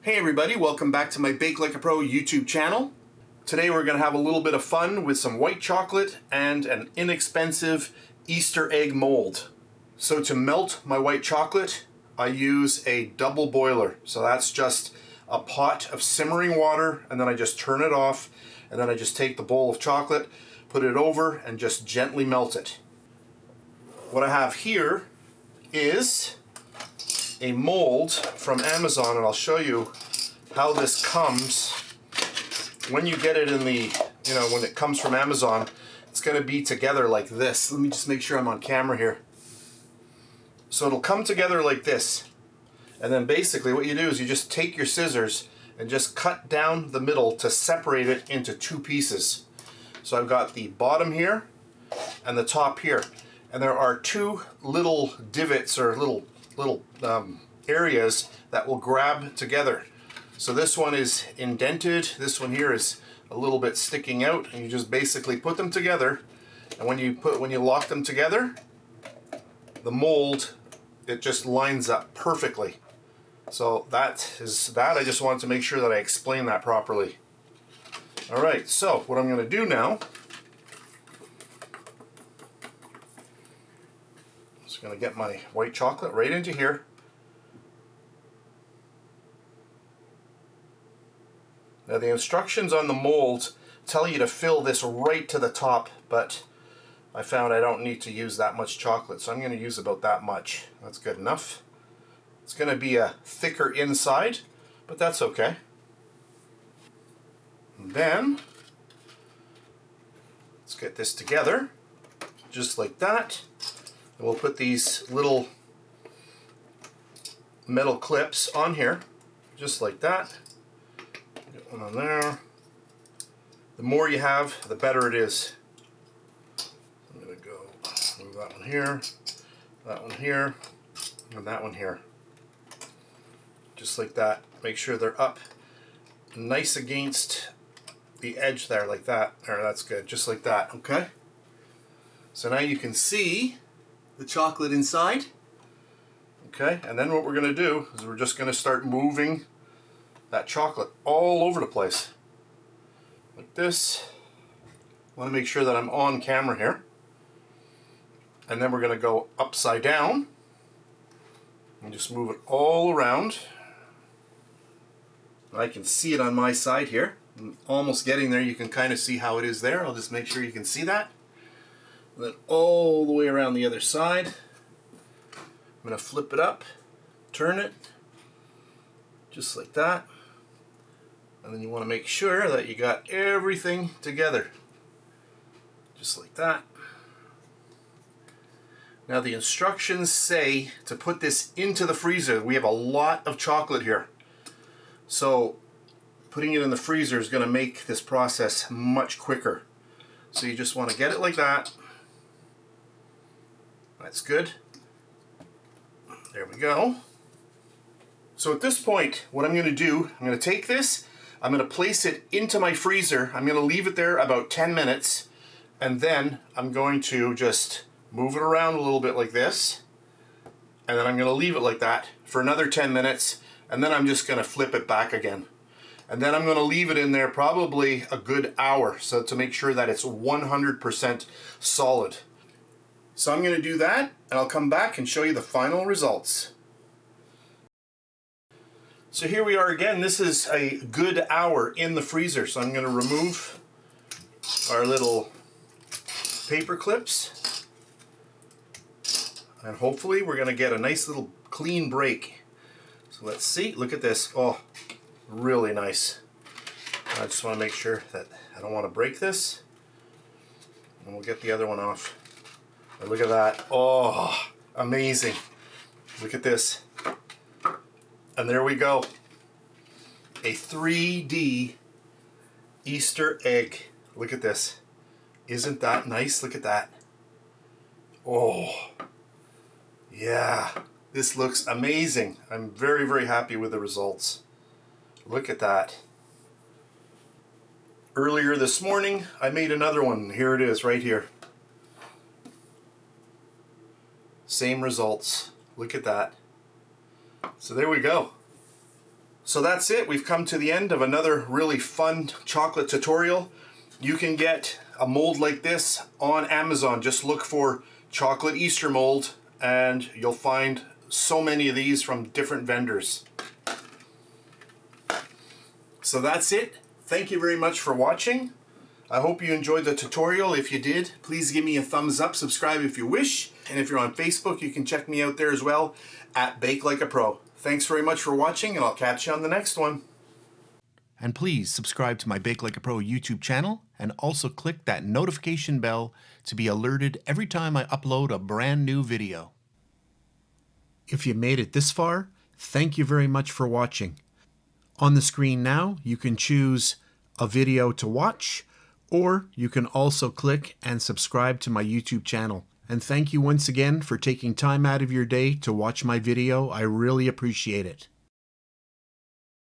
Hey everybody, welcome back to my BakeLikeAPro YouTube channel. Today we're going to have a little bit of fun with some white chocolate and an inexpensive Easter egg mold. So to melt my white chocolate, I use a double boiler. So that's just a pot of simmering water, and then I just turn it off, and then I just take the bowl of chocolate, put it over, and just gently melt it. What I have here is a mold from Amazon, and I'll show you how this comes when you get it in the, when it comes from Amazon. It's going to be together like this. Let me just make sure I'm on camera here. So it'll come together like this, and then basically what you do is you just take your scissors and just cut down the middle to separate it into two pieces. So I've got the bottom here and the top here, and there are two little divots or little areas that will grab together. So this one is indented, this one here is a little bit sticking out, and you just basically put them together, and when you lock them together, the mold, it just lines up perfectly. So that is that. I just wanted to make sure that I explain that properly. All right, so what I'm going to do now, I'm just going to get my white chocolate right into here. Now the instructions on the mold tell you to fill this right to the top, but I found I don't need to use that much chocolate, so I'm going to use about that much. That's good enough. It's going to be a thicker inside, but that's okay. And then let's get this together, just like that. And we'll put these little metal clips on here, just like that. Get one on there. The more you have, the better it is. I'm going to go move that one here, and that one here. Just like that. Make sure they're up nice against the edge there, like that. There, that's good. Just like that, okay? So now you can see the chocolate inside. Okay, and then what we're going to do is we're just going to start moving that chocolate all over the place. Like this. I want to make sure that I'm on camera here. And then we're going to go upside down and just move it all around. I can see it on my side here. I'm almost getting there. You can kind of see how it is there. I'll just make sure you can see that. And then all the way around the other side. I'm going to flip it up, turn it, just like that. And then you want to make sure that you got everything together. Just like that. Now the instructions say to put this into the freezer. We have a lot of chocolate here. So putting it in the freezer is going to make this process much quicker. So you just want to get it like that. That's good. There we go. So at this point, what I'm going to do, I'm going to take this, I'm going to place it into my freezer. I'm going to leave it there about 10 minutes, and then I'm going to just move it around a little bit like this, and then I'm going to leave it like that for another 10 minutes, and then I'm just going to flip it back again. And then I'm going to leave it in there probably a good hour, so to make sure that it's 100% solid. So I'm going to do that, and I'll come back and show you the final results. So here we are again. This is a good hour in the freezer, so I'm going to remove our little paper clips, and hopefully we're going to get a nice little clean break. So let's see. Look at this. Oh, really nice. I just want to make sure that I don't want to break this, and we'll get the other one off. And look at that. Oh, amazing. Look at this. And there we go. A 3D Easter egg. Look at this. Isn't that nice? Look at that. Oh, yeah. This looks amazing. I'm very, very happy with the results. Look at that. Earlier this morning, I made another one. Here it is, right here. Same results. Look at that. So there we go. So that's it. We've come to the end of another really fun chocolate tutorial. You can get a mold like this on Amazon. Just look for chocolate Easter mold and you'll find so many of these from different vendors. So that's it. Thank you very much for watching. I hope you enjoyed the tutorial. If you did, please give me a thumbs up, subscribe if you wish. And if you're on Facebook, you can check me out there as well at BakeLikeAPro. Thanks very much for watching, and I'll catch you on the next one. And please subscribe to my BakeLikeAPro YouTube channel and also click that notification bell to be alerted every time I upload a brand new video. If you made it this far, thank you very much for watching. On the screen now, you can choose a video to watch, or you can also click and subscribe to my YouTube channel. And thank you once again for taking time out of your day to watch my video. I really appreciate it.